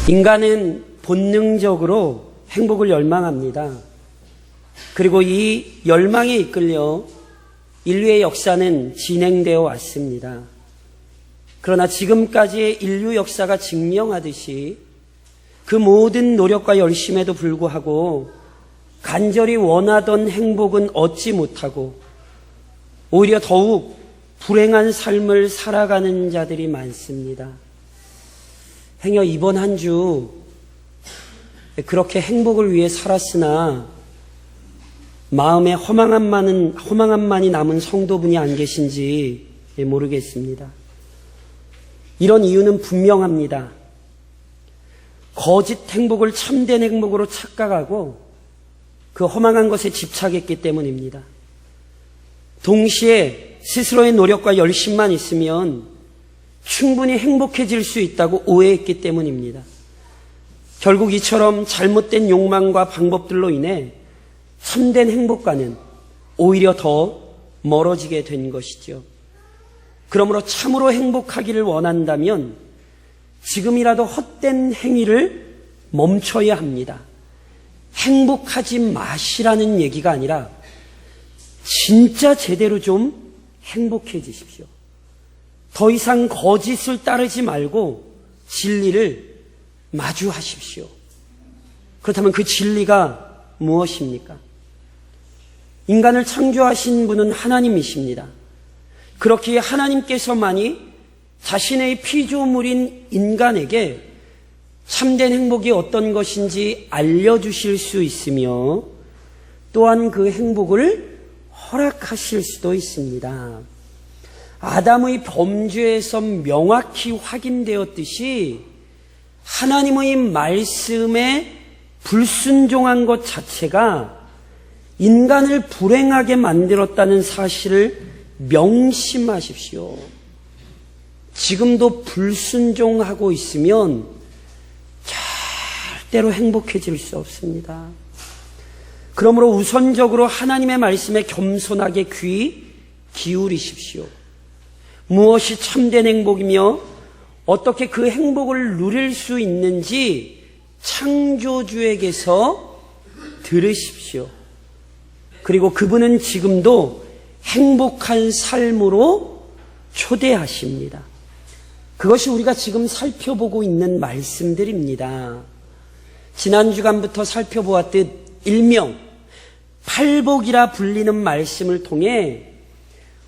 인간은 본능적으로 행복을 열망합니다. 그리고 이 열망에 이끌려 인류의 역사는 진행되어 왔습니다. 그러나 지금까지의 인류 역사가 증명하듯이 그 모든 노력과 열심에도 불구하고 간절히 원하던 행복은 얻지 못하고 오히려 더욱 불행한 삶을 살아가는 자들이 많습니다. 행여 이번 한 주 그렇게 행복을 위해 살았으나 마음에 허망함만이 남은 성도분이 안 계신지 모르겠습니다. 이런 이유는 분명합니다. 거짓 행복을 참된 행복으로 착각하고 그 허망한 것에 집착했기 때문입니다. 동시에 스스로의 노력과 열심만 있으면 충분히 행복해질 수 있다고 오해했기 때문입니다. 결국 이처럼 잘못된 욕망과 방법들로 인해 참된 행복과는 오히려 더 멀어지게 된 것이죠. 그러므로 참으로 행복하기를 원한다면 지금이라도 헛된 행위를 멈춰야 합니다. 행복하지 마시라는 얘기가 아니라 진짜 제대로 좀 행복해지십시오. 더 이상 거짓을 따르지 말고 진리를 마주하십시오. 그렇다면 그 진리가 무엇입니까? 인간을 창조하신 분은 하나님이십니다. 그렇기에 하나님께서만이 자신의 피조물인 인간에게 참된 행복이 어떤 것인지 알려주실 수 있으며 또한 그 행복을 허락하실 수도 있습니다. 아담의 범죄에서 명확히 확인되었듯이 하나님의 말씀에 불순종한 것 자체가 인간을 불행하게 만들었다는 사실을 명심하십시오. 지금도 불순종하고 있으면 절대로 행복해질 수 없습니다. 그러므로 우선적으로 하나님의 말씀에 겸손하게 귀 기울이십시오. 무엇이 참된 행복이며 어떻게 그 행복을 누릴 수 있는지 창조주에게서 들으십시오. 그리고 그분은 지금도 행복한 삶으로 초대하십니다. 그것이 우리가 지금 살펴보고 있는 말씀들입니다. 지난 주간부터 살펴보았듯 일명 팔복이라 불리는 말씀을 통해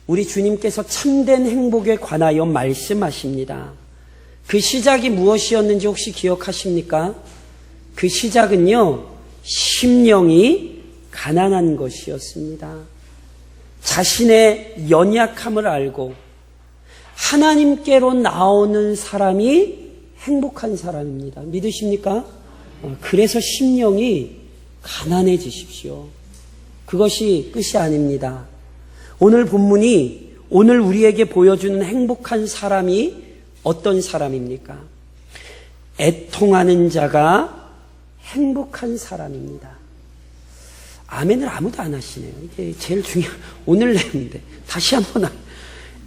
우리 주님께서 참된 행복에 관하여 말씀하십니다. 그 시작이 무엇이었는지 혹시 기억하십니까? 그 시작은요, 심령이 가난한 것이었습니다. 자신의 연약함을 알고 하나님께로 나오는 사람이 행복한 사람입니다. 믿으십니까? 그래서 심령이 가난해지십시오. 그것이 끝이 아닙니다. 오늘 본문이 오늘 우리에게 보여주는 행복한 사람이 어떤 사람입니까? 애통하는 자가 행복한 사람입니다. 아멘을 아무도 안 하시네요. 이게 제일 중요한 오늘 내용인데 다시 한번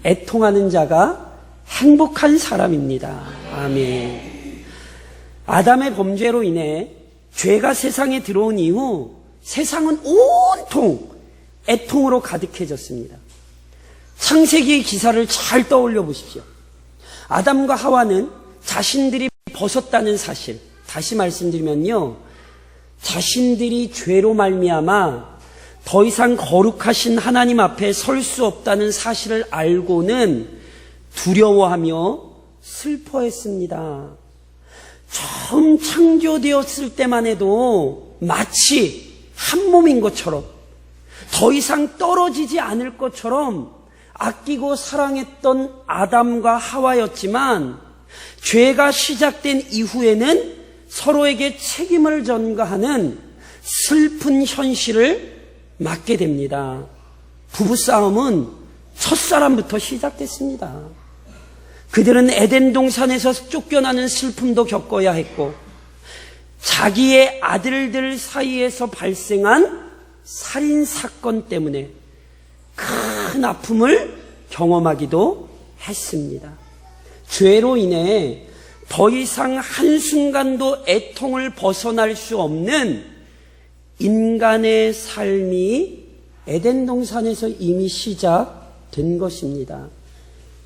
애통하는 자가 행복한 사람입니다. 아멘. 아담의 범죄로 인해 죄가 세상에 들어온 이후 세상은 온통 애통으로 가득해졌습니다. 창세기의 기사를 잘 떠올려 보십시오. 아담과 하와는 자신들이 벗었다는 사실, 다시 말씀드리면요, 자신들이 죄로 말미암아 더 이상 거룩하신 하나님 앞에 설 수 없다는 사실을 알고는 두려워하며 슬퍼했습니다. 처음 창조되었을 때만 해도 마치 한 몸인 것처럼 더 이상 떨어지지 않을 것처럼 아끼고 사랑했던 아담과 하와였지만 죄가 시작된 이후에는 서로에게 책임을 전가하는 슬픈 현실을 맞게 됩니다. 부부싸움은 첫사람부터 시작됐습니다. 그들은 에덴 동산에서 쫓겨나는 슬픔도 겪어야 했고 자기의 아들들 사이에서 발생한 살인사건 때문에 큰 아픔을 경험하기도 했습니다. 죄로 인해 더 이상 한순간도 애통을 벗어날 수 없는 인간의 삶이 에덴 동산에서 이미 시작된 것입니다.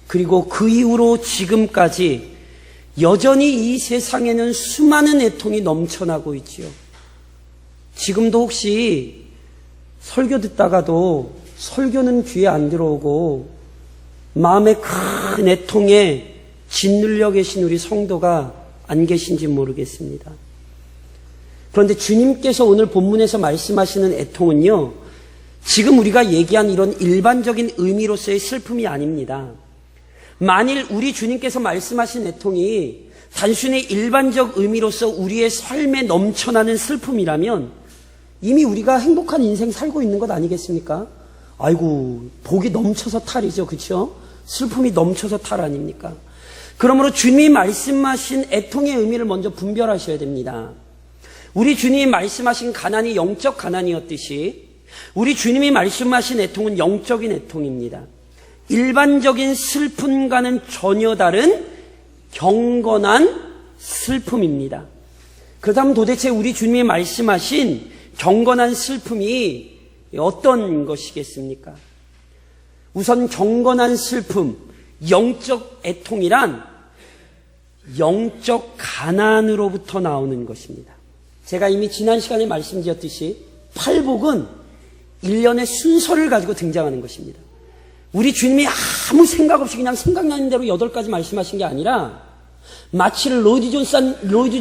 그리고 그 이후로 지금까지 여전히 이 세상에는 수많은 애통이 넘쳐나고 있지요. 지금도 혹시 설교 듣다가도 설교는 귀에 안 들어오고 마음에 큰 애통에 짓눌려 계신 우리 성도가 안 계신지 모르겠습니다. 그런데 주님께서 오늘 본문에서 말씀하시는 애통은요, 지금 우리가 얘기한 이런 일반적인 의미로서의 슬픔이 아닙니다. 만일 우리 주님께서 말씀하신 애통이 단순히 일반적 의미로서 우리의 삶에 넘쳐나는 슬픔이라면 이미 우리가 행복한 인생 살고 있는 것 아니겠습니까? 아이고, 복이 넘쳐서 탈이죠. 그렇죠? 슬픔이 넘쳐서 탈 아닙니까? 그러므로 주님이 말씀하신 애통의 의미를 먼저 분별하셔야 됩니다. 우리 주님이 말씀하신 가난이 영적 가난이었듯이 우리 주님이 말씀하신 애통은 영적인 애통입니다. 일반적인 슬픔과는 전혀 다른 경건한 슬픔입니다. 그렇다면 도대체 우리 주님이 말씀하신 경건한 슬픔이 어떤 것이겠습니까? 우선 경건한 슬픔, 영적 애통이란 영적 가난으로부터 나오는 것입니다. 제가 이미 지난 시간에 말씀드렸듯이 팔복은 일련의 순서를 가지고 등장하는 것입니다. 우리 주님이 아무 생각 없이 그냥 생각나는 대로 8가지 말씀하신 게 아니라 마치 로이드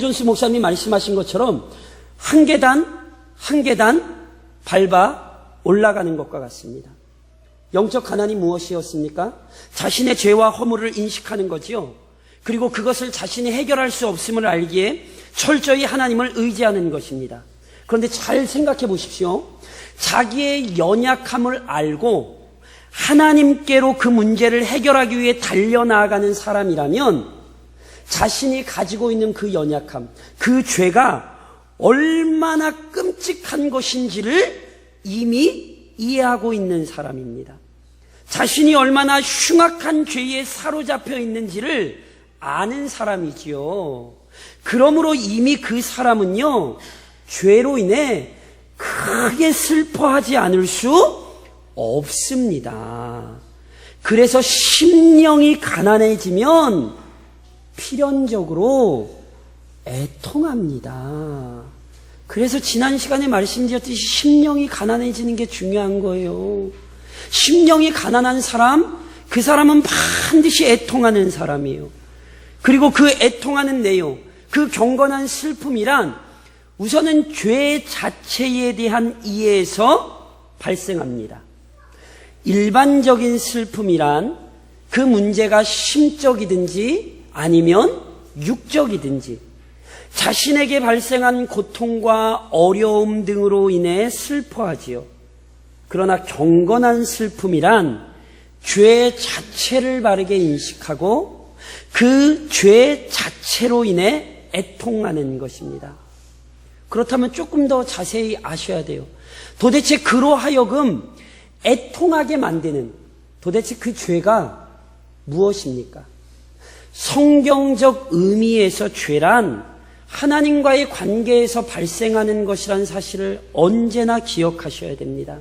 존스 목사님이 말씀하신 것처럼 한 계단 한 계단 밟아 올라가는 것과 같습니다. 영적 가난이 무엇이었습니까? 자신의 죄와 허물을 인식하는 거지요. 그리고 그것을 자신이 해결할 수 없음을 알기에 철저히 하나님을 의지하는 것입니다. 그런데 잘 생각해 보십시오. 자기의 연약함을 알고 하나님께로 그 문제를 해결하기 위해 달려나가는 사람이라면 자신이 가지고 있는 그 연약함, 그 죄가 얼마나 끔찍한 것인지를 이미 이해하고 있는 사람입니다. 자신이 얼마나 흉악한 죄에 사로잡혀 있는지를 아는 사람이지요. 그러므로 이미 그 사람은요, 죄로 인해 크게 슬퍼하지 않을 수 없습니다. 그래서 심령이 가난해지면 필연적으로 애통합니다. 그래서 지난 시간에 말씀드렸듯이 심령이 가난해지는 게 중요한 거예요. 심령이 가난한 사람, 그 사람은 반드시 애통하는 사람이에요. 그리고 그 애통하는 내용, 그 경건한 슬픔이란 우선은 죄 자체에 대한 이해에서 발생합니다. 일반적인 슬픔이란 그 문제가 심적이든지 아니면 육적이든지 자신에게 발생한 고통과 어려움 등으로 인해 슬퍼하지요. 그러나 경건한 슬픔이란 죄 자체를 바르게 인식하고 그 죄 자체로 인해 애통하는 것입니다. 그렇다면 조금 더 자세히 아셔야 돼요. 도대체 그로 하여금 애통하게 만드는 도대체 그 죄가 무엇입니까? 성경적 의미에서 죄란 하나님과의 관계에서 발생하는 것이란 사실을 언제나 기억하셔야 됩니다.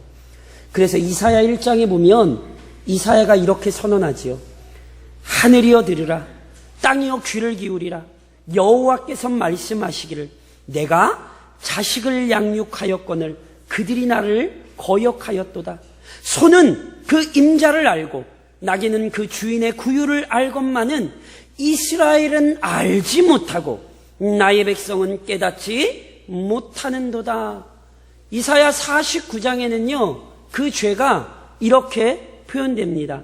그래서 이사야 1장에 보면 이사야가 이렇게 선언하지요. 하늘이여 들으라, 땅이여 귀를 기울이라. 여호와께서 말씀하시기를 내가 자식을 양육하였거늘 그들이 나를 거역하였도다. 소는 그 임자를 알고 나귀는 그 주인의 구유를 알건만은 이스라엘은 알지 못하고 나의 백성은 깨닫지 못하는도다. 이사야 49장에는요 그 죄가 이렇게 표현됩니다.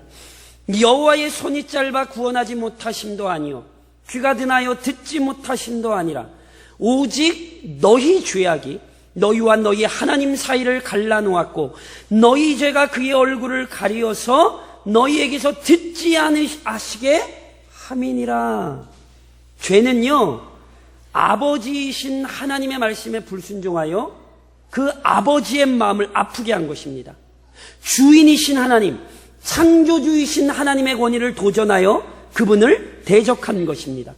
여호와의 손이 짧아 구원하지 못하심도 아니요 귀가 드나여 듣지 못하심도 아니라 오직 너희 죄악이 너희와 너희 하나님 사이를 갈라놓았고 너희 죄가 그의 얼굴을 가리어서 너희에게서 듣지 않으시게 함이니라. 죄는요 아버지이신 하나님의 말씀에 불순종하여 그 아버지의 마음을 아프게 한 것입니다. 주인이신 하나님, 창조주이신 하나님의 권위를 도전하여 그분을 대적한 것입니다.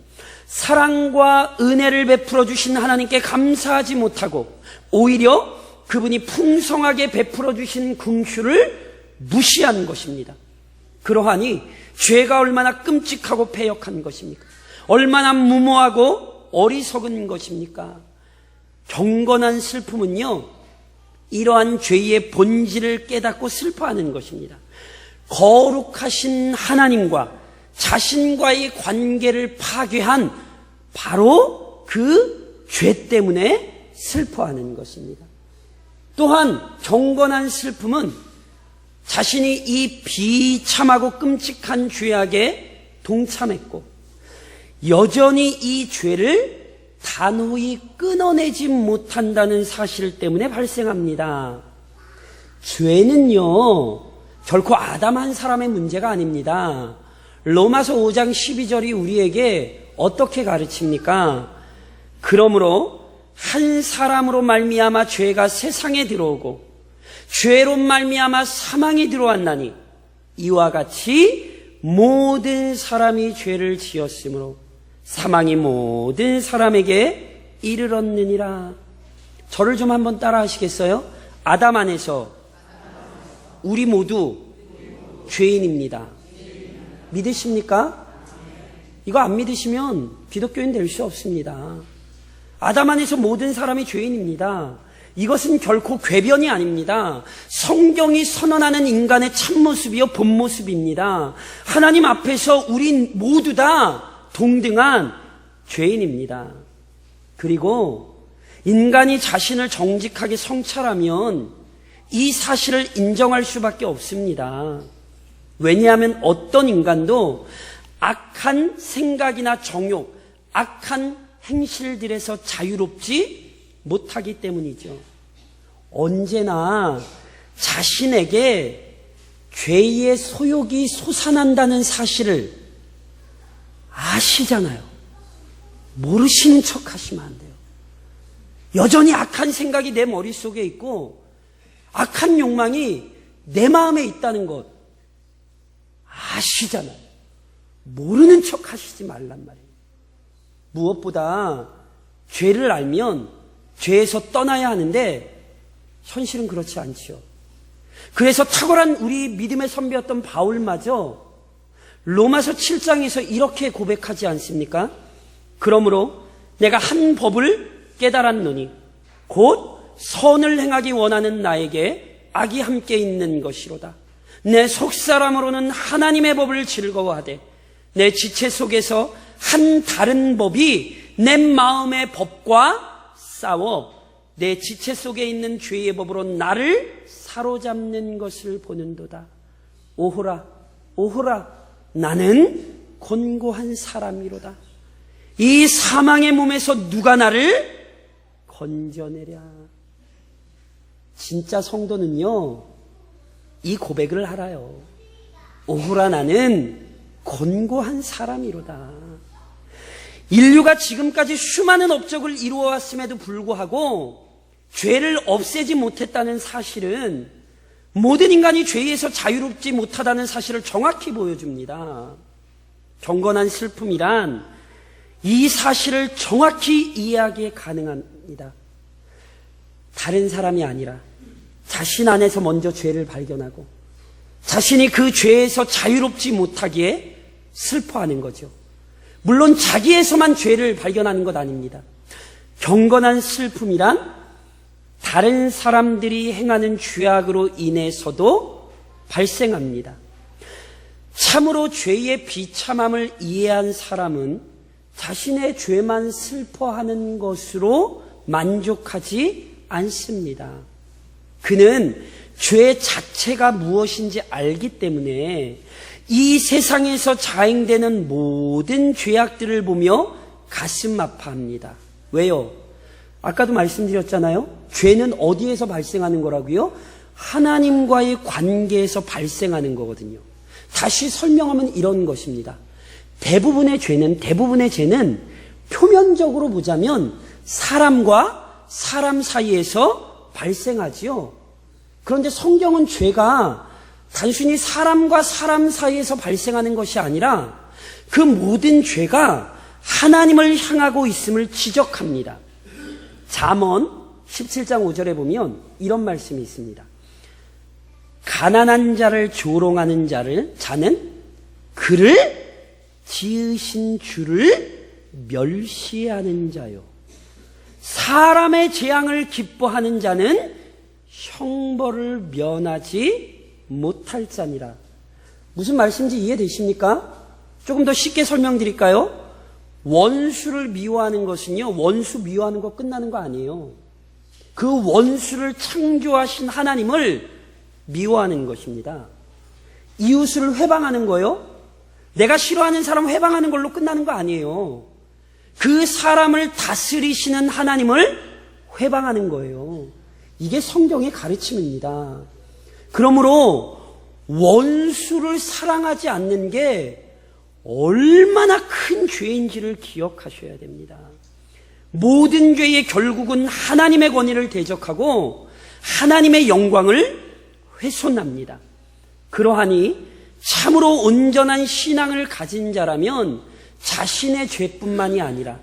사랑과 은혜를 베풀어 주신 하나님께 감사하지 못하고 오히려 그분이 풍성하게 베풀어 주신 긍휼을 무시한 것입니다. 그러하니 죄가 얼마나 끔찍하고 패역한 것입니까? 얼마나 무모하고 어리석은 것입니까? 경건한 슬픔은요, 이러한 죄의 본질을 깨닫고 슬퍼하는 것입니다. 거룩하신 하나님과 자신과의 관계를 파괴한 바로 그 죄 때문에 슬퍼하는 것입니다. 또한 경건한 슬픔은 자신이 이 비참하고 끔찍한 죄악에 동참했고 여전히 이 죄를 단호히 끊어내지 못한다는 사실 때문에 발생합니다. 죄는요, 결코 아담 한 사람의 문제가 아닙니다. 로마서 5장 12절이 우리에게 어떻게 가르칩니까? 그러므로 한 사람으로 말미암아 죄가 세상에 들어오고 죄로 말미암아 사망이 들어왔나니 이와 같이 모든 사람이 죄를 지었으므로 사망이 모든 사람에게 이르렀느니라. 저를 좀 한번 따라 하시겠어요? 아담 안에서 우리 모두 죄인입니다. 믿으십니까? 이거 안 믿으시면 기독교인 될 수 없습니다. 아담 안에서 모든 사람이 죄인입니다. 이것은 결코 궤변이 아닙니다. 성경이 선언하는 인간의 참모습이요 본모습입니다. 하나님 앞에서 우린 모두 다 동등한 죄인입니다. 그리고 인간이 자신을 정직하게 성찰하면 이 사실을 인정할 수밖에 없습니다. 왜냐하면 어떤 인간도 악한 생각이나 정욕, 악한 행실들에서 자유롭지 못하기 때문이죠. 언제나 자신에게 죄의 소욕이 솟아난다는 사실을 아시잖아요. 모르시는 척 하시면 안 돼요. 여전히 악한 생각이 내 머릿속에 있고 악한 욕망이 내 마음에 있다는 것 아시잖아요. 모르는 척 하시지 말란 말이에요. 무엇보다 죄를 알면 죄에서 떠나야 하는데 현실은 그렇지 않지요. 그래서 탁월한 우리 믿음의 선배였던 바울마저 로마서 7장에서 이렇게 고백하지 않습니까? 그러므로 내가 한 법을 깨달았노니 곧 선을 행하기 원하는 나에게 악이 함께 있는 것이로다. 내 속사람으로는 하나님의 법을 즐거워하되 내 지체 속에서 한 다른 법이 내 마음의 법과 싸워 내 지체 속에 있는 죄의 법으로 나를 사로잡는 것을 보는도다. 오호라 오호라 나는 곤고한 사람이로다. 이 사망의 몸에서 누가 나를 건져내랴. 진짜 성도는요, 이 고백을 알아요. 오호라 나는 곤고한 사람이로다. 인류가 지금까지 수많은 업적을 이루어왔음에도 불구하고 죄를 없애지 못했다는 사실은 모든 인간이 죄에서 자유롭지 못하다는 사실을 정확히 보여줍니다. 경건한 슬픔이란 이 사실을 정확히 이해하기에 가능합니다. 다른 사람이 아니라 자신 안에서 먼저 죄를 발견하고 자신이 그 죄에서 자유롭지 못하기에 슬퍼하는 거죠. 물론 자기에서만 죄를 발견하는 것 아닙니다. 경건한 슬픔이란 다른 사람들이 행하는 죄악으로 인해서도 발생합니다. 참으로 죄의 비참함을 이해한 사람은 자신의 죄만 슬퍼하는 것으로 만족하지 않습니다. 그는 죄 자체가 무엇인지 알기 때문에 이 세상에서 자행되는 모든 죄악들을 보며 가슴 아파합니다. 왜요? 아까도 말씀드렸잖아요. 죄는 어디에서 발생하는 거라고요? 하나님과의 관계에서 발생하는 거거든요. 다시 설명하면 이런 것입니다. 대부분의 죄는 표면적으로 보자면 사람과 사람 사이에서 발생하지요. 그런데 성경은 죄가 단순히 사람과 사람 사이에서 발생하는 것이 아니라 그 모든 죄가 하나님을 향하고 있음을 지적합니다. 잠언 17장 5절에 보면 이런 말씀이 있습니다. 가난한 자를 조롱하는 자는 그를 지으신 주를 멸시하는 자요. 사람의 재앙을 기뻐하는 자는 형벌을 면하지 못할 자니라. 무슨 말씀인지 이해되십니까? 조금 더 쉽게 설명드릴까요? 원수를 미워하는 것은요, 원수 미워하는 거 끝나는 거 아니에요. 그 원수를 창조하신 하나님을 미워하는 것입니다. 이웃을 회방하는 거요? 내가 싫어하는 사람 회방하는 걸로 끝나는 거 아니에요. 그 사람을 다스리시는 하나님을 회방하는 거예요. 이게 성경의 가르침입니다. 그러므로 원수를 사랑하지 않는 게 얼마나 큰 죄인지를 기억하셔야 됩니다. 모든 죄의 결국은 하나님의 권위를 대적하고 하나님의 영광을 훼손합니다. 그러하니 참으로 온전한 신앙을 가진 자라면 자신의 죄뿐만이 아니라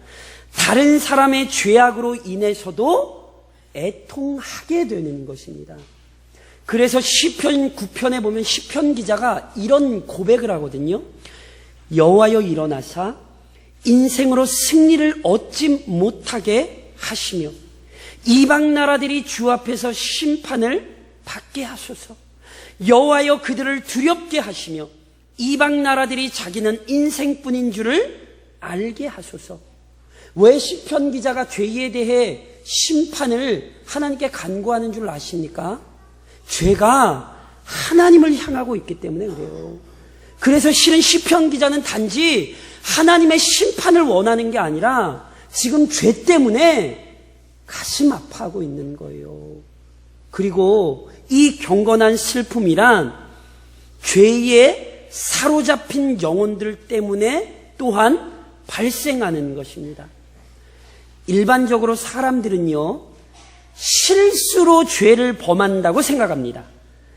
다른 사람의 죄악으로 인해서도 애통하게 되는 것입니다. 그래서 시편 9편에 보면 시편 기자가 이런 고백을 하거든요. 여호와여 일어나사 인생으로 승리를 얻지 못하게 하시며 이방 나라들이 주 앞에서 심판을 받게 하소서. 여호와여 그들을 두렵게 하시며 이방 나라들이 자기는 인생뿐인 줄을 알게 하소서. 왜 시편 기자가 죄에 대해 심판을 하나님께 간구하는 줄 아십니까? 죄가 하나님을 향하고 있기 때문에 그래요. 그래서 실은 시편 기자는 단지 하나님의 심판을 원하는 게 아니라 지금 죄 때문에 가슴 아파하고 있는 거예요. 그리고 이 경건한 슬픔이란 죄에 사로잡힌 영혼들 때문에 또한 발생하는 것입니다. 일반적으로 사람들은요, 실수로 죄를 범한다고 생각합니다.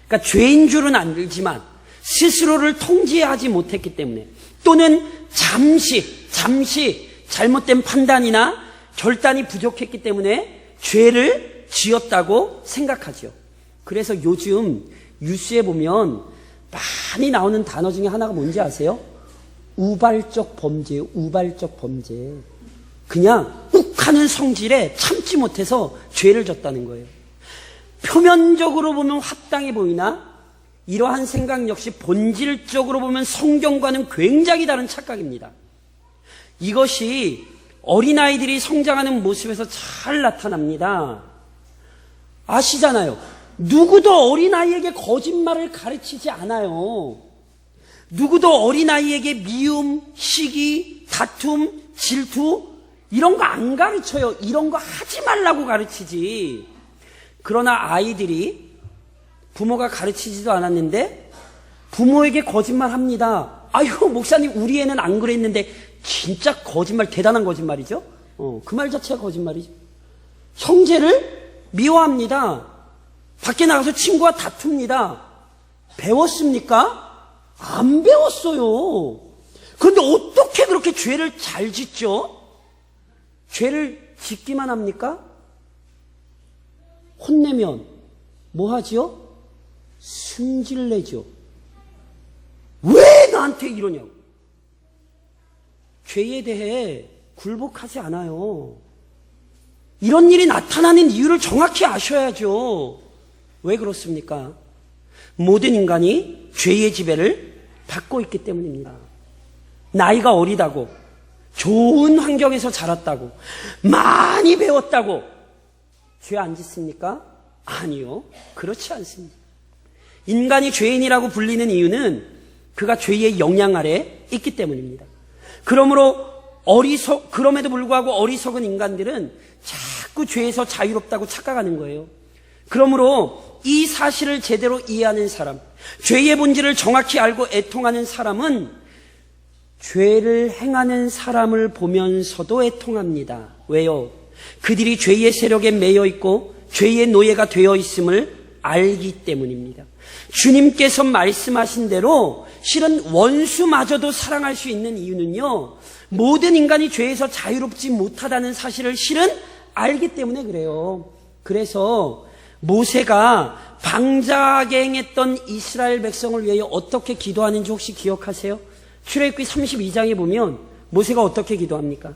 그러니까 죄인 줄은 알지만 스스로를 통제하지 못했기 때문에 또는 잠시 잘못된 판단이나 결단이 부족했기 때문에 죄를 지었다고 생각하죠. 그래서 요즘 뉴스에 보면 많이 나오는 단어 중에 하나가 뭔지 아세요? 우발적 범죄예요. 우발적 범죄. 그냥 욱하는 성질에 참지 못해서 죄를 졌다는 거예요. 표면적으로 보면 합당해 보이나 이러한 생각 역시 본질적으로 보면 성경과는 굉장히 다른 착각입니다. 이것이 어린아이들이 성장하는 모습에서 잘 나타납니다. 아시잖아요. 누구도 어린아이에게 거짓말을 가르치지 않아요. 누구도 어린아이에게 미움, 시기, 다툼, 질투 이런 거 안 가르쳐요. 이런 거 하지 말라고 가르치지. 그러나 아이들이 부모가 가르치지도 않았는데 부모에게 거짓말합니다. 아유 목사님 우리 애는 안 그랬는데 진짜 거짓말 대단한 거짓말이죠. 그 말 자체가 거짓말이죠. 형제를 미워합니다. 밖에 나가서 친구와 다툽니다. 배웠습니까? 안 배웠어요. 그런데 어떻게 그렇게 죄를 잘 짓죠? 죄를 짓기만 합니까? 혼내면 뭐 하죠? 승질내죠. 왜 나한테 이러냐고. 죄에 대해 굴복하지 않아요. 이런 일이 나타나는 이유를 정확히 아셔야죠. 왜 그렇습니까? 모든 인간이 죄의 지배를 받고 있기 때문입니다. 나이가 어리다고, 좋은 환경에서 자랐다고, 많이 배웠다고 죄 안 짓습니까? 아니요. 그렇지 않습니다. 인간이 죄인이라고 불리는 이유는 그가 죄의 영향 아래 있기 때문입니다. 그럼에도 불구하고 어리석은 인간들은 자꾸 죄에서 자유롭다고 착각하는 거예요. 그러므로 이 사실을 제대로 이해하는 사람, 죄의 본질을 정확히 알고 애통하는 사람은 죄를 행하는 사람을 보면서도 애통합니다. 왜요? 그들이 죄의 세력에 매여 있고 죄의 노예가 되어 있음을 알기 때문입니다. 주님께서 말씀하신 대로 실은 원수마저도 사랑할 수 있는 이유는요, 모든 인간이 죄에서 자유롭지 못하다는 사실을 실은 알기 때문에 그래요. 그래서 모세가 방자하게 행했던 이스라엘 백성을 위하여 어떻게 기도하는지 혹시 기억하세요? 출애굽기 32장에 보면 모세가 어떻게 기도합니까?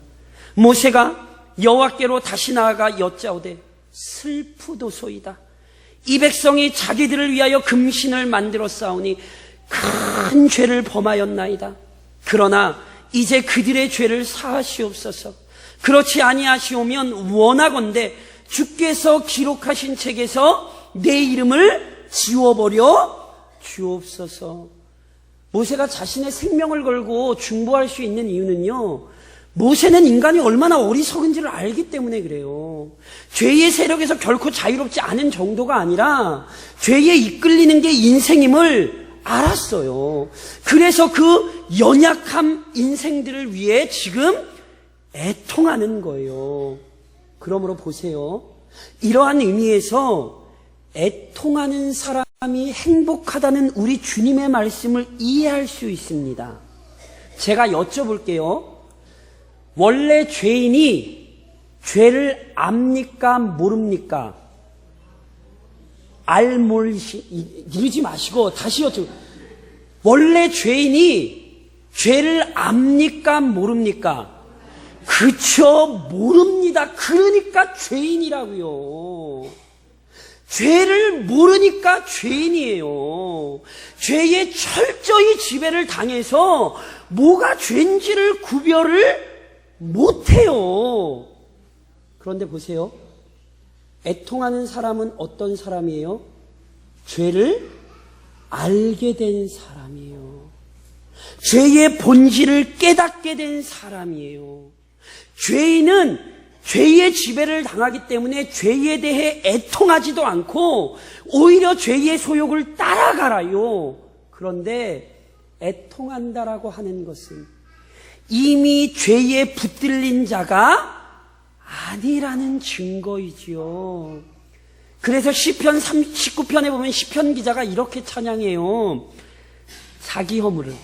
모세가 여호와께로 다시 나아가 여짜오되 슬프도소이다. 이 백성이 자기들을 위하여 금신을 만들어 싸우니 큰 죄를 범하였나이다. 그러나 이제 그들의 죄를 사하시옵소서. 그렇지 아니하시오면 원하건대 주께서 기록하신 책에서 내 이름을 지워버려 주옵소서. 모세가 자신의 생명을 걸고 중보할 수 있는 이유는요, 모세는 인간이 얼마나 어리석은지를 알기 때문에 그래요. 죄의 세력에서 결코 자유롭지 않은 정도가 아니라 죄에 이끌리는 게 인생임을 알았어요. 그래서 그 연약한 인생들을 위해 지금 애통하는 거예요. 그러므로 보세요. 이러한 의미에서 애통하는 사람이 행복하다는 우리 주님의 말씀을 이해할 수 있습니다. 제가 여쭤볼게요. 원래 죄인이 죄를 압니까 모릅니까? 이러지 마시고 다시 여쭤볼게요. 원래 죄인이 죄를 압니까 모릅니까? 그쵸, 모릅니다. 그러니까 죄인이라고요. 죄를 모르니까 죄인이에요. 죄에 철저히 지배를 당해서 뭐가 죄인지를 구별을 못해요. 그런데 보세요. 애통하는 사람은 어떤 사람이에요? 죄를 알게 된 사람이에요. 죄의 본질을 깨닫게 된 사람이에요. 죄인은 죄의 지배를 당하기 때문에 죄에 대해 애통하지도 않고 오히려 죄의 소욕을 따라가라요. 그런데 애통한다라고 하는 것은 이미 죄에 붙들린 자가 아니라는 증거이지요. 그래서 시편 19편에 보면 시편 기자가 이렇게 찬양해요. 자기 허물을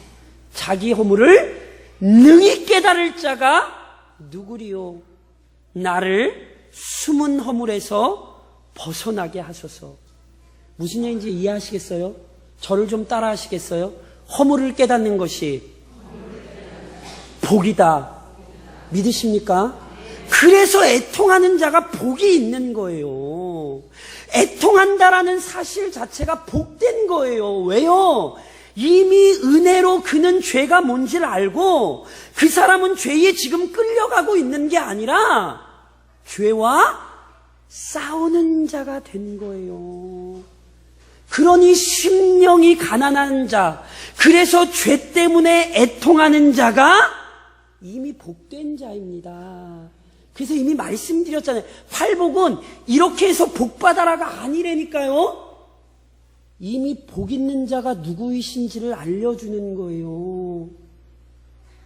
능히 깨달을 자가 누구리요? 나를 숨은 허물에서 벗어나게 하소서. 무슨 얘기인지 이해하시겠어요? 저를 좀 따라 하시겠어요? 허물을 깨닫는 것이 복이다. 믿으십니까? 그래서 애통하는 자가 복이 있는 거예요. 애통한다라는 사실 자체가 복된 거예요. 왜요? 이미 은혜로 그는 죄가 뭔지를 알고 그 사람은 죄에 지금 끌려가고 있는 게 아니라 죄와 싸우는 자가 된 거예요. 그러니 심령이 가난한 자, 그래서 죄 때문에 애통하는 자가 이미 복된 자입니다. 그래서 이미 말씀드렸잖아요. 팔복은 이렇게 해서 복받아라가 아니라니까요. 이미 복 있는 자가 누구이신지를 알려주는 거예요.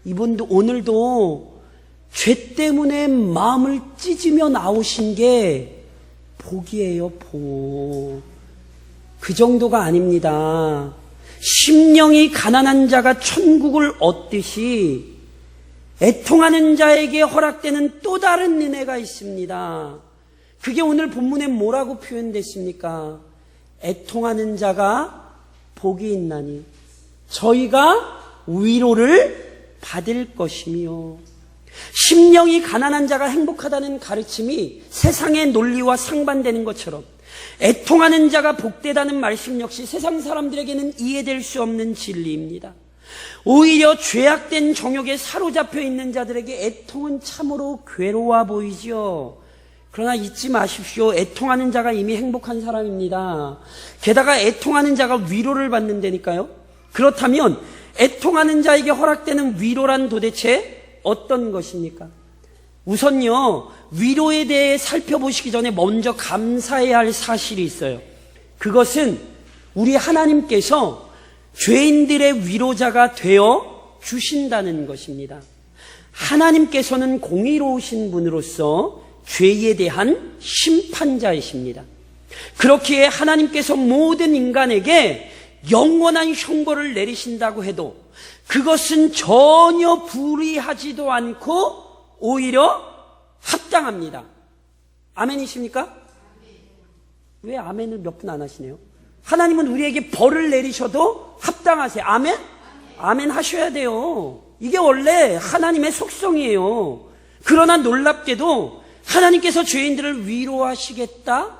이분도 오늘도 죄 때문에 마음을 찢으며 나오신 게 복이에요, 복. 그 정도가 아닙니다. 심령이 가난한 자가 천국을 얻듯이 애통하는 자에게 허락되는 또 다른 은혜가 있습니다. 그게 오늘 본문에 뭐라고 표현됐습니까? 애통하는 자가 복이 있나니 저희가 위로를 받을 것이며. 심령이 가난한 자가 행복하다는 가르침이 세상의 논리와 상반되는 것처럼 애통하는 자가 복되다는 말씀 역시 세상 사람들에게는 이해될 수 없는 진리입니다. 오히려 죄악된 정욕에 사로잡혀 있는 자들에게 애통은 참으로 괴로워 보이죠. 그러나 잊지 마십시오. 애통하는 자가 이미 행복한 사람입니다. 게다가 애통하는 자가 위로를 받는다니까요. 그렇다면 애통하는 자에게 허락되는 위로란 도대체 어떤 것입니까? 우선요, 위로에 대해 살펴보시기 전에 먼저 감사해야 할 사실이 있어요. 그것은 우리 하나님께서 죄인들의 위로자가 되어 주신다는 것입니다. 하나님께서는 공의로우신 분으로서 죄에 대한 심판자이십니다. 그렇기에 하나님께서 모든 인간에게 영원한 형벌을 내리신다고 해도 그것은 전혀 불의하지도 않고 오히려 합당합니다. 아멘이십니까? 왜 아멘을 몇 분 안 하시네요? 하나님은 우리에게 벌을 내리셔도 합당하세요. 아멘? 아멘 하셔야 돼요. 이게 원래 하나님의 속성이에요. 그러나 놀랍게도 하나님께서 죄인들을 위로하시겠다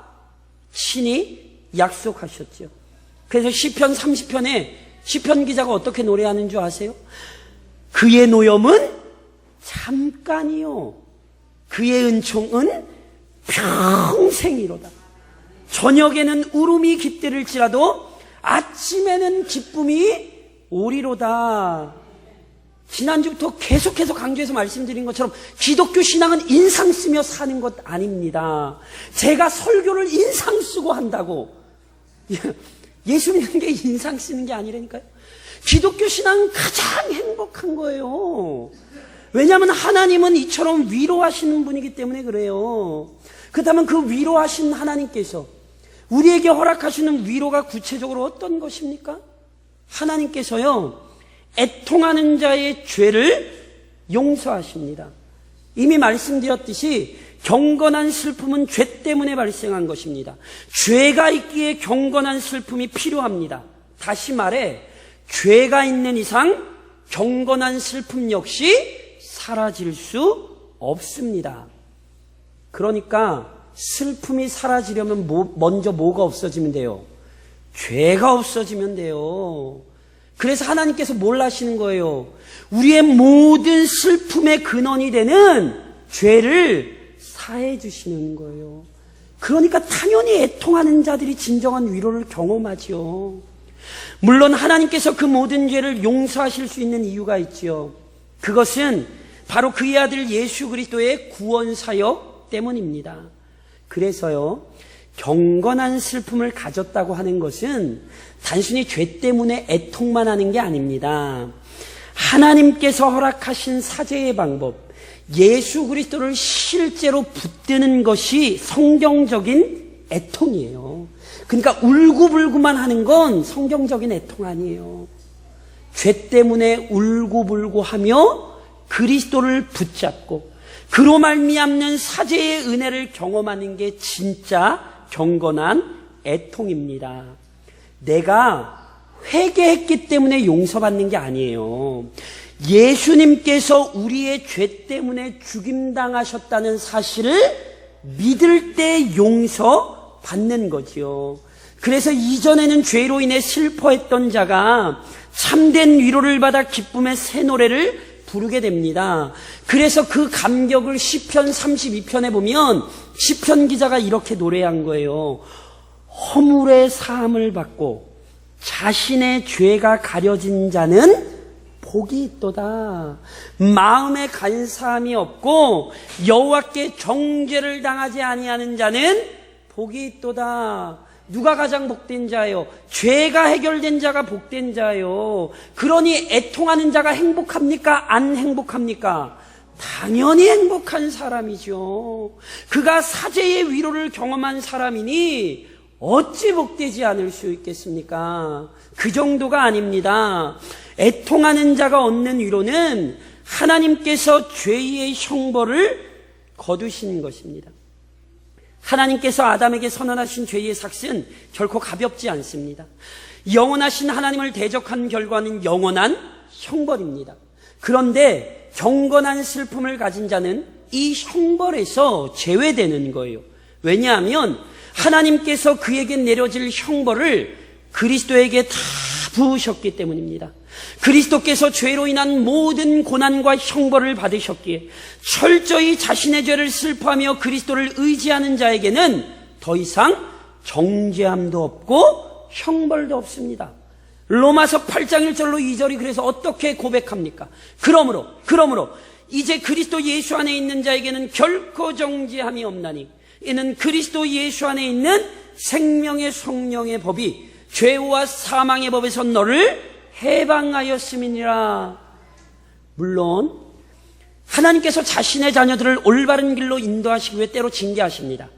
친히 약속하셨죠. 그래서 시편 30편에 시편 기자가 어떻게 노래하는 줄 아세요? 그의 노염은 잠깐이요, 그의 은총은 평생이로다. 저녁에는 울음이 깃들일지라도 아침에는 기쁨이 오리로다. 지난주부터 계속해서 강조해서 말씀드린 것처럼 기독교 신앙은 인상 쓰며 사는 것 아닙니다. 제가 설교를 인상 쓰고 한다고 예수 믿는 게 인상 쓰는 게 아니라니까요. 기독교 신앙은 가장 행복한 거예요. 왜냐하면 하나님은 이처럼 위로하시는 분이기 때문에 그래요. 그렇다면 그 위로하신 하나님께서 우리에게 허락하시는 위로가 구체적으로 어떤 것입니까? 하나님께서요, 애통하는 자의 죄를 용서하십니다. 이미 말씀드렸듯이 경건한 슬픔은 죄 때문에 발생한 것입니다. 죄가 있기에 경건한 슬픔이 필요합니다. 다시 말해 죄가 있는 이상 경건한 슬픔 역시 사라질 수 없습니다. 그러니까 슬픔이 사라지려면 먼저 뭐가 없어지면 돼요? 죄가 없어지면 돼요. 그래서 하나님께서 뭘 하시는 거예요? 우리의 모든 슬픔의 근원이 되는 죄를 사해 주시는 거예요. 그러니까 당연히 애통하는 자들이 진정한 위로를 경험하지요. 물론 하나님께서 그 모든 죄를 용서하실 수 있는 이유가 있지요. 그것은 바로 그의 아들 예수 그리스도의 구원 사역 때문입니다. 그래서요, 경건한 슬픔을 가졌다고 하는 것은 단순히 죄 때문에 애통만 하는 게 아닙니다. 하나님께서 허락하신 사죄의 방법, 예수 그리스도를 실제로 붙드는 것이 성경적인 애통이에요. 그러니까 울고불고만 하는 건 성경적인 애통 아니에요. 죄 때문에 울고불고하며 그리스도를 붙잡고 그로 말미암는 사죄의 은혜를 경험하는 게 진짜 경건한 애통입니다. 내가 회개했기 때문에 용서받는 게 아니에요. 예수님께서 우리의 죄 때문에 죽임당하셨다는 사실을 믿을 때 용서받는 거지요. 그래서 이전에는 죄로 인해 슬퍼했던 자가 참된 위로를 받아 기쁨의 새 노래를 부르게 됩니다. 그래서 그 감격을 시편 32편에 보면 시편 기자가 이렇게 노래한 거예요. 허물의 사함을 받고 자신의 죄가 가려진 자는 복이 있도다. 마음에 간사함이 없고 여호와께 정죄를 당하지 아니하는 자는 복이 있도다. 누가 가장 복된 자예요? 죄가 해결된 자가 복된 자예요. 그러니 애통하는 자가 행복합니까? 안 행복합니까? 당연히 행복한 사람이죠. 그가 사죄의 위로를 경험한 사람이니 어찌 복되지 않을 수 있겠습니까? 그 정도가 아닙니다. 애통하는 자가 얻는 위로는 하나님께서 죄의 형벌을 거두신 것입니다. 하나님께서 아담에게 선언하신 죄의 삭은 결코 가볍지 않습니다. 영원하신 하나님을 대적한 결과는 영원한 형벌입니다. 그런데 경건한 슬픔을 가진 자는 이 형벌에서 제외되는 거예요. 왜냐하면 하나님께서 그에게 내려질 형벌을 그리스도에게 다 부으셨기 때문입니다. 그리스도께서 죄로 인한 모든 고난과 형벌을 받으셨기에 철저히 자신의 죄를 슬퍼하며 그리스도를 의지하는 자에게는 더 이상 정죄함도 없고 형벌도 없습니다. 로마서 8장 1절로 2절이 그래서 어떻게 고백합니까? 그러므로 이제 그리스도 예수 안에 있는 자에게는 결코 정죄함이 없나니 이는 그리스도 예수 안에 있는 생명의 성령의 법이 죄와 사망의 법에서 너를 해방하였음이니라. 물론 하나님께서 자신의 자녀들을 올바른 길로 인도하시기 위해 때로 징계하십니다.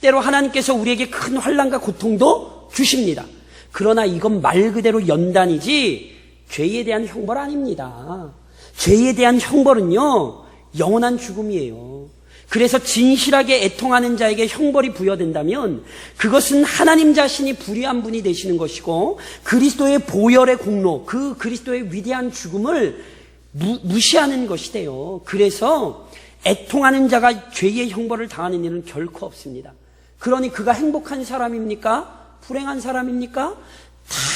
때로 하나님께서 우리에게 큰 환난과 고통도 주십니다. 그러나 이건 말 그대로 연단이지 죄에 대한 형벌 아닙니다. 죄에 대한 형벌은요, 영원한 죽음이에요. 그래서 진실하게 애통하는 자에게 형벌이 부여된다면 그것은 하나님 자신이 불의한 분이 되시는 것이고 그리스도의 보혈의 공로, 그 그리스도의 위대한 죽음을 무시하는 것이 돼요. 그래서 애통하는 자가 죄의 형벌을 당하는 일은 결코 없습니다. 그러니 그가 행복한 사람입니까? 불행한 사람입니까?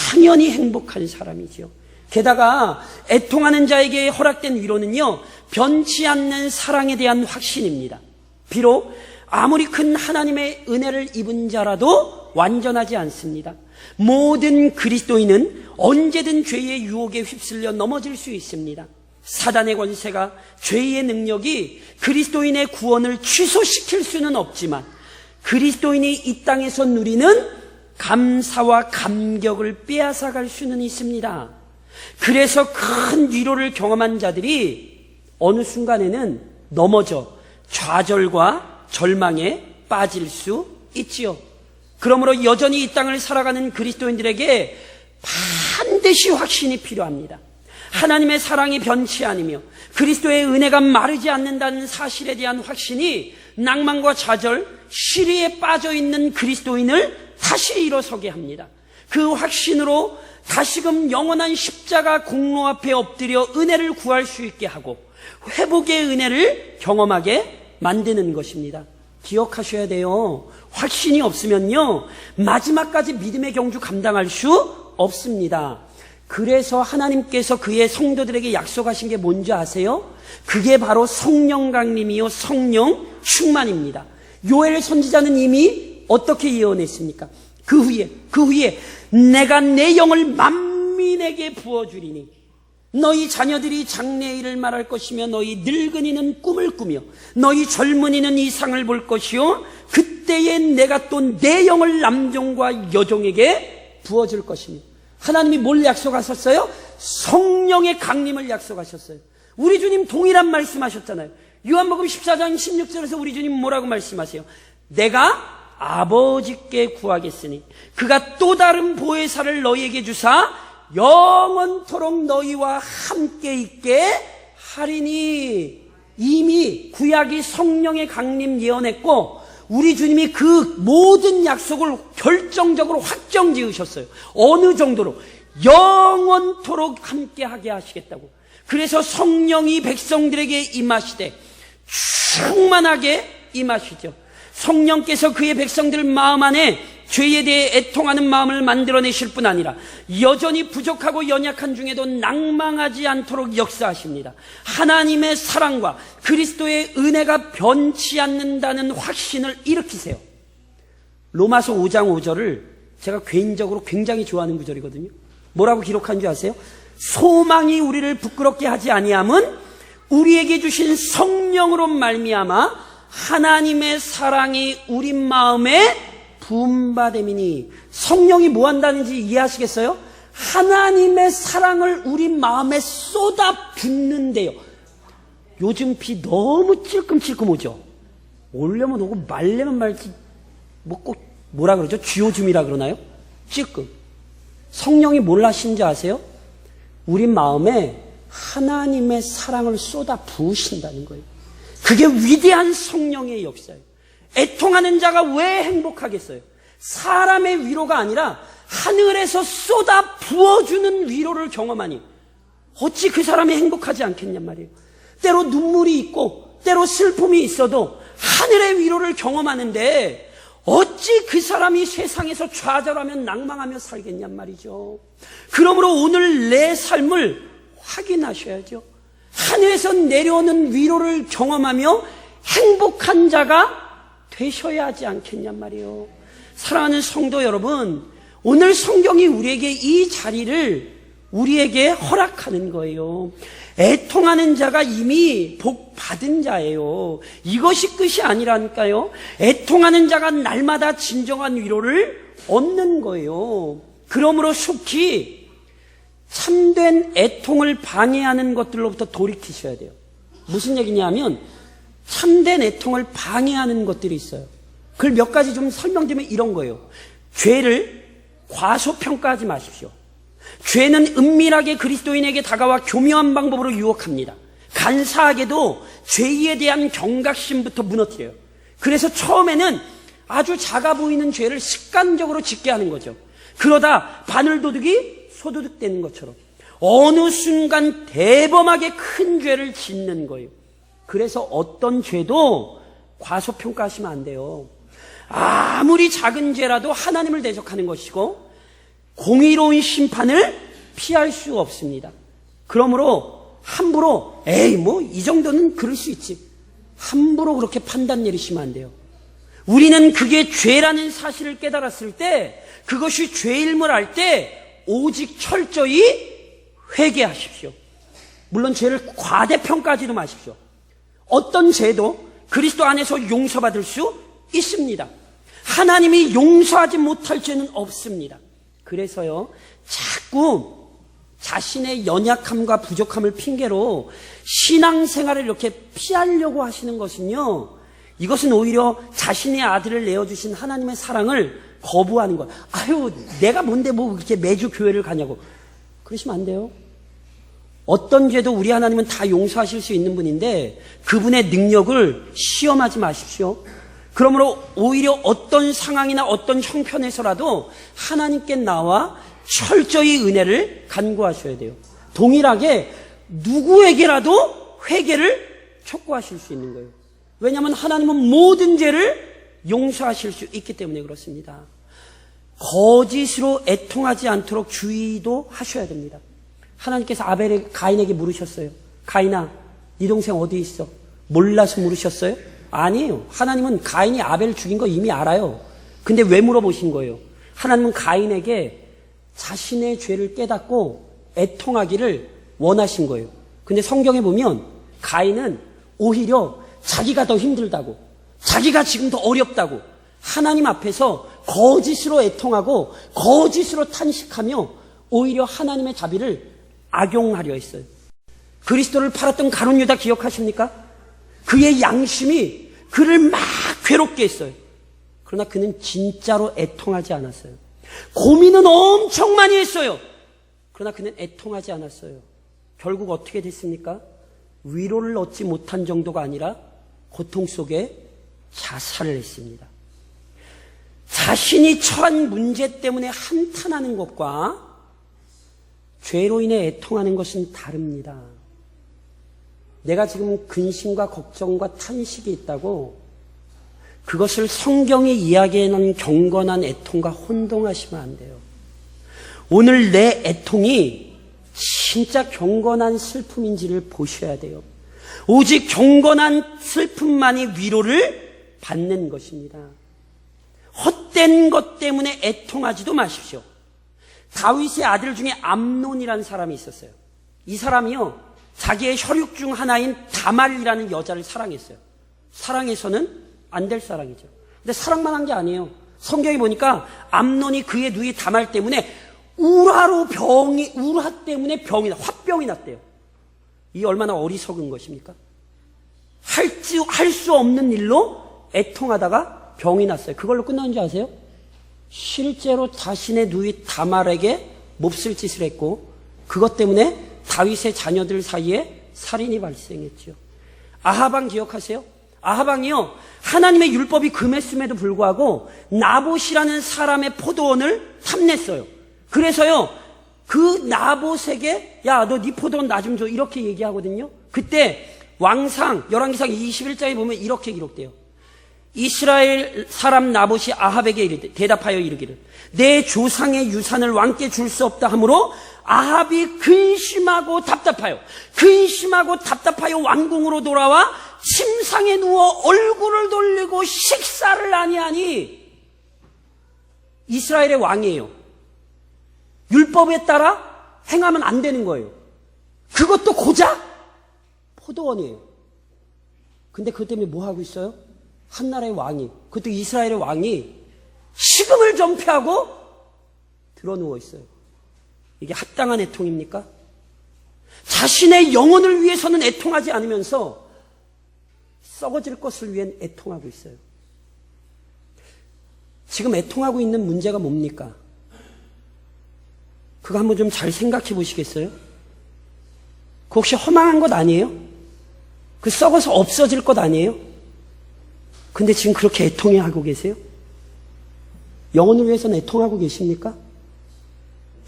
당연히 행복한 사람이죠. 게다가 애통하는 자에게 허락된 위로는요, 변치 않는 사랑에 대한 확신입니다. 비록 아무리 큰 하나님의 은혜를 입은 자라도 완전하지 않습니다. 모든 그리스도인은 언제든 죄의 유혹에 휩쓸려 넘어질 수 있습니다. 사단의 권세가, 죄의 능력이 그리스도인의 구원을 취소시킬 수는 없지만 그리스도인이 이 땅에서 누리는 감사와 감격을 빼앗아갈 수는 있습니다. 그래서 큰 위로를 경험한 자들이 어느 순간에는 넘어져 좌절과 절망에 빠질 수 있지요. 그러므로 여전히 이 땅을 살아가는 그리스도인들에게 반드시 확신이 필요합니다. 하나님의 사랑이 변치 않으며 그리스도의 은혜가 마르지 않는다는 사실에 대한 확신이 낭만과 좌절, 시리에 빠져있는 그리스도인을 다시 일어서게 합니다. 그 확신으로 다시금 영원한 십자가 공로 앞에 엎드려 은혜를 구할 수 있게 하고 회복의 은혜를 경험하게 만드는 것입니다. 기억하셔야 돼요. 확신이 없으면요, 마지막까지 믿음의 경주 감당할 수 없습니다. 그래서 하나님께서 그의 성도들에게 약속하신 게 뭔지 아세요? 그게 바로 성령 강림이요, 성령 충만입니다. 요엘 선지자는 이미 어떻게 예언했습니까? 그 후에 내가 내 영을 만민에게 부어주리니 너희 자녀들이 장래일을 말할 것이며 너희 늙은이는 꿈을 꾸며 너희 젊은이는 이상을 볼 것이요 그때에 내가 또 내 영을 남종과 여종에게 부어줄 것입니다. 하나님이 뭘 약속하셨어요? 성령의 강림을 약속하셨어요. 우리 주님 동일한 말씀하셨잖아요. 요한복음 14장 16절에서 우리 주님 뭐라고 말씀하세요? 내가 아버지께 구하겠으니 그가 또 다른 보혜사를 너희에게 주사 영원토록 너희와 함께 있게 하리니. 이미 구약이 성령의 강림 예언했고 우리 주님이 그 모든 약속을 결정적으로 확정 지으셨어요. 어느 정도로? 영원토록 함께하게 하시겠다고. 그래서 성령이 백성들에게 임하시되 충만하게 임하시죠. 성령께서 그의 백성들 마음 안에 죄에 대해 애통하는 마음을 만들어내실 뿐 아니라 여전히 부족하고 연약한 중에도 낭망하지 않도록 역사하십니다. 하나님의 사랑과 그리스도의 은혜가 변치 않는다는 확신을 일으키세요. 로마서 5장 5절을 제가 개인적으로 굉장히 좋아하는 구절이거든요. 뭐라고 기록한 줄 아세요? 소망이 우리를 부끄럽게 하지 아니함은 우리에게 주신 성령으로 말미암아 하나님의 사랑이 우리 마음에 부음받음이니. 성령이 뭐 한다는지 이해하시겠어요? 하나님의 사랑을 우리 마음에 쏟아붓는데요. 요즘 비 너무 찔끔찔끔 오죠. 오려면 오고 말려면 말지 뭐 꼭 뭐라 그러죠? 쥐오줌이라 그러나요? 찔끔. 성령이 뭘 하시는지 아세요? 우리 마음에 하나님의 사랑을 쏟아부으신다는 거예요. 그게 위대한 성령의 역사예요. 애통하는 자가 왜 행복하겠어요? 사람의 위로가 아니라 하늘에서 쏟아 부어주는 위로를 경험하니 어찌 그 사람이 행복하지 않겠냔 말이에요. 때로 눈물이 있고 때로 슬픔이 있어도 하늘의 위로를 경험하는데 어찌 그 사람이 세상에서 좌절하며 낭망하며 살겠냔 말이죠. 그러므로 오늘 내 삶을 확인하셔야죠. 하늘에서 내려오는 위로를 경험하며 행복한 자가 되셔야 하지 않겠냔 말이에요. 사랑하는 성도 여러분, 오늘 성경이 우리에게 이 자리를 우리에게 허락하는 거예요. 애통하는 자가 이미 복 받은 자예요. 이것이 끝이 아니라니까요. 애통하는 자가 날마다 진정한 위로를 얻는 거예요. 그러므로 속히 참된 애통을 방해하는 것들로부터 돌이키셔야 돼요. 무슨 얘기냐면 참된 애통을 방해하는 것들이 있어요. 그걸 몇 가지 좀 설명드리면 이런 거예요. 죄를 과소평가하지 마십시오. 죄는 은밀하게 그리스도인에게 다가와 교묘한 방법으로 유혹합니다. 간사하게도 죄에 대한 경각심부터 무너뜨려요. 그래서 처음에는 아주 작아 보이는 죄를 습관적으로 짓게 하는 거죠. 그러다 바늘도둑이 소도둑 되는 것처럼 어느 순간 대범하게 큰 죄를 짓는 거예요. 그래서 어떤 죄도 과소평가하시면 안 돼요. 아무리 작은 죄라도 하나님을 대적하는 것이고 공의로운 심판을 피할 수 없습니다. 그러므로 함부로 에이 뭐 이 정도는 그럴 수 있지, 함부로 그렇게 판단 내리시면 안 돼요. 우리는 그게 죄라는 사실을 깨달았을 때, 그것이 죄임을 알 때 오직 철저히 회개하십시오. 물론 죄를 과대평가하지도 마십시오. 어떤 죄도 그리스도 안에서 용서받을 수 있습니다. 하나님이 용서하지 못할 죄는 없습니다. 그래서요, 자꾸 자신의 연약함과 부족함을 핑계로 신앙생활을 이렇게 피하려고 하시는 것은요, 이것은 오히려 자신의 아들을 내어주신 하나님의 사랑을 거부하는 거예요. 아유, 내가 뭔데 뭐 그렇게 매주 교회를 가냐고. 그러시면 안 돼요. 어떤 죄도 우리 하나님은 다 용서하실 수 있는 분인데 그분의 능력을 시험하지 마십시오. 그러므로 오히려 어떤 상황이나 어떤 형편에서라도 하나님께 나와 철저히 은혜를 간구하셔야 돼요. 동일하게 누구에게라도 회개를 촉구하실 수 있는 거예요. 왜냐하면 하나님은 모든 죄를 용서하실 수 있기 때문에 그렇습니다. 거짓으로 애통하지 않도록 주의도 하셔야 됩니다. 하나님께서 가인에게 물으셨어요. 가인아, 네 동생 어디 있어? 몰라서 물으셨어요? 아니에요. 하나님은 가인이 아벨을 죽인 거 이미 알아요. 근데 왜 물어보신 거예요? 하나님은 가인에게 자신의 죄를 깨닫고 애통하기를 원하신 거예요. 근데 성경에 보면 가인은 오히려 자기가 더 힘들다고, 자기가 지금 더 어렵다고 하나님 앞에서 거짓으로 애통하고 거짓으로 탄식하며 오히려 하나님의 자비를 악용하려 했어요. 그리스도를 팔았던 가룟 유다 기억하십니까? 그의 양심이 그를 막 괴롭게 했어요. 그러나 그는 진짜로 애통하지 않았어요. 고민은 엄청 많이 했어요. 그러나 그는 애통하지 않았어요. 결국 어떻게 됐습니까? 위로를 얻지 못한 정도가 아니라 고통 속에 자살을 했습니다. 자신이 처한 문제 때문에 한탄하는 것과 죄로 인해 애통하는 것은 다릅니다. 내가 지금 근심과 걱정과 탄식이 있다고 그것을 성경이 이야기해놓은 경건한 애통과 혼동하시면 안 돼요. 오늘 내 애통이 진짜 경건한 슬픔인지를 보셔야 돼요. 오직 경건한 슬픔만이 위로를 받는 것입니다. 헛된 것 때문에 애통하지도 마십시오. 다윗의 아들 중에 암논이라는 사람이 있었어요. 이 사람이요, 자기의 혈육 중 하나인 다말이라는 여자를 사랑했어요. 사랑해서는 안 될 사랑이죠. 근데 사랑만 한 게 아니에요. 성경에 보니까 암논이 그의 누이 다말 때문에 우라 때문에 화병이 났대요. 이게 얼마나 어리석은 것입니까? 할 수 없는 일로 애통하다가 병이 났어요. 그걸로 끝난 줄 아세요? 실제로 자신의 누이 다말에게 몹쓸 짓을 했고 그것 때문에 다윗의 자녀들 사이에 살인이 발생했죠. 아하방 기억하세요? 아하방이요, 하나님의 율법이 금했음에도 불구하고 나봇이라는 사람의 포도원을 탐냈어요. 그래서요, 그 나봇에게 야, 너 네 포도원 나 좀 줘, 이렇게 얘기하거든요. 그때 왕상 열왕기상 21장에 보면 이렇게 기록돼요. 이스라엘 사람 나봇이 아합에게 대답하여 이르기를 내 조상의 유산을 왕께 줄 수 없다 하므로 아합이 근심하고 답답하여 왕궁으로 돌아와 침상에 누워 얼굴을 돌리고 식사를 아니하니 이스라엘의 왕이에요. 율법에 따라 행하면 안 되는 거예요. 그것도 고작 포도원이에요. 근데 그것 때문에 뭐 하고 있어요? 한나라의 왕이, 그것도 이스라엘의 왕이 식음을 전폐하고 드러누워 있어요. 이게 합당한 애통입니까? 자신의 영혼을 위해서는 애통하지 않으면서 썩어질 것을 위해 애통하고 있어요. 지금 애통하고 있는 문제가 뭡니까? 그거 한번 좀 잘 생각해 보시겠어요? 그 혹시 허망한 것 아니에요? 그 썩어서 없어질 것 아니에요? 근데 지금 그렇게 애통해 하고 계세요? 영혼을 위해서는 애통하고 계십니까?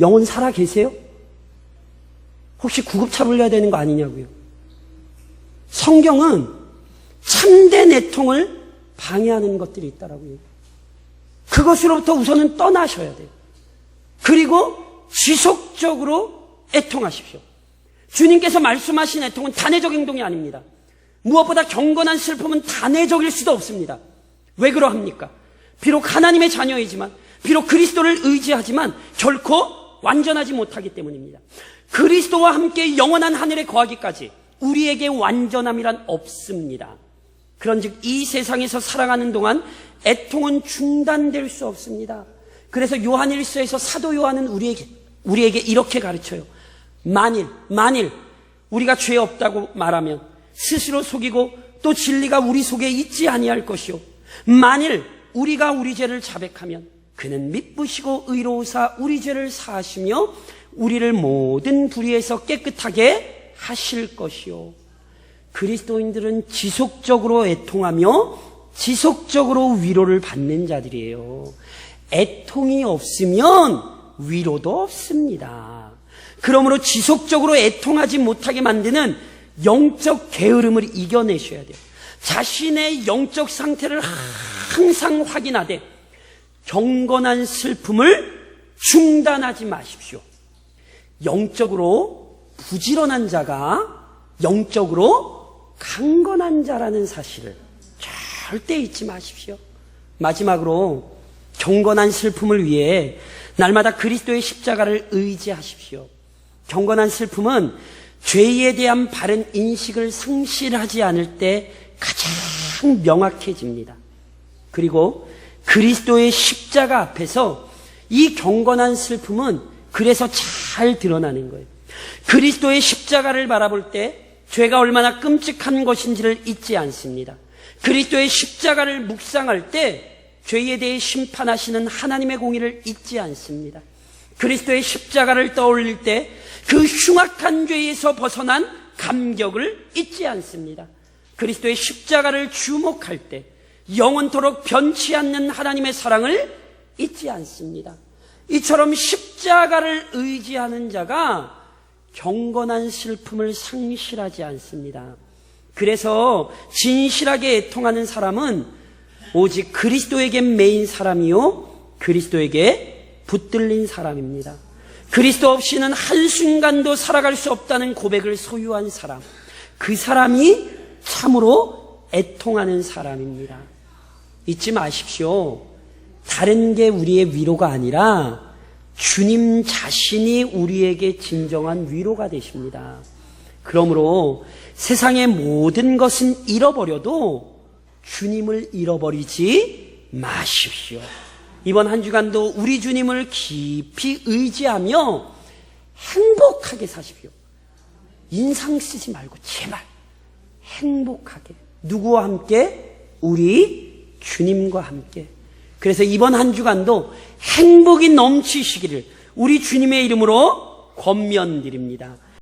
영혼 살아 계세요? 혹시 구급차 불려야 되는 거 아니냐고요? 성경은 참된 애통을 방해하는 것들이 있다라고요. 그것으로부터 우선은 떠나셔야 돼요. 그리고 지속적으로 애통하십시오. 주님께서 말씀하신 애통은 단회적 행동이 아닙니다. 무엇보다 경건한 슬픔은 단회적일 수도 없습니다. 왜 그러합니까? 비록 하나님의 자녀이지만, 비록 그리스도를 의지하지만 결코 완전하지 못하기 때문입니다. 그리스도와 함께 영원한 하늘에 거하기까지 우리에게 완전함이란 없습니다. 그런즉 이 세상에서 살아가는 동안 애통은 중단될 수 없습니다. 그래서 요한일서에서 사도 요한은 우리에게 이렇게 가르쳐요. 만일 우리가 죄 없다고 말하면 스스로 속이고 또 진리가 우리 속에 있지 아니할 것이요, 만일 우리가 우리 죄를 자백하면 그는 미쁘시고 의로우사 우리 죄를 사하시며 우리를 모든 불의에서 깨끗하게 하실 것이요. 그리스도인들은 지속적으로 애통하며 지속적으로 위로를 받는 자들이에요. 애통이 없으면 위로도 없습니다. 그러므로 지속적으로 애통하지 못하게 만드는 영적 게으름을 이겨내셔야 돼요. 자신의 영적 상태를 항상 확인하되 경건한 슬픔을 중단하지 마십시오. 영적으로 부지런한 자가 영적으로 강건한 자라는 사실을 절대 잊지 마십시오. 마지막으로 경건한 슬픔을 위해 날마다 그리스도의 십자가를 의지하십시오. 경건한 슬픔은 죄에 대한 바른 인식을 상실하지 않을 때 가장 명확해집니다. 그리고 그리스도의 십자가 앞에서 이 경건한 슬픔은 그래서 잘 드러나는 거예요. 그리스도의 십자가를 바라볼 때 죄가 얼마나 끔찍한 것인지를 잊지 않습니다. 그리스도의 십자가를 묵상할 때 죄에 대해 심판하시는 하나님의 공의를 잊지 않습니다. 그리스도의 십자가를 떠올릴 때 그 흉악한 죄에서 벗어난 감격을 잊지 않습니다. 그리스도의 십자가를 주목할 때 영원토록 변치 않는 하나님의 사랑을 잊지 않습니다. 이처럼 십자가를 의지하는 자가 경건한 슬픔을 상실하지 않습니다. 그래서 진실하게 애통하는 사람은 오직 그리스도에게 매인 사람이요 그리스도에게 붙들린 사람입니다. 그리스도 없이는 한순간도 살아갈 수 없다는 고백을 소유한 사람, 그 사람이 참으로 애통하는 사람입니다. 잊지 마십시오. 다른 게 우리의 위로가 아니라 주님 자신이 우리에게 진정한 위로가 되십니다. 그러므로 세상의 모든 것은 잃어버려도 주님을 잃어버리지 마십시오. 이번 한 주간도 우리 주님을 깊이 의지하며 행복하게 사십시오. 인상 쓰지 말고 제발 행복하게. 누구와 함께? 우리 주님과 함께. 그래서 이번 한 주간도 행복이 넘치시기를 우리 주님의 이름으로 권면드립니다.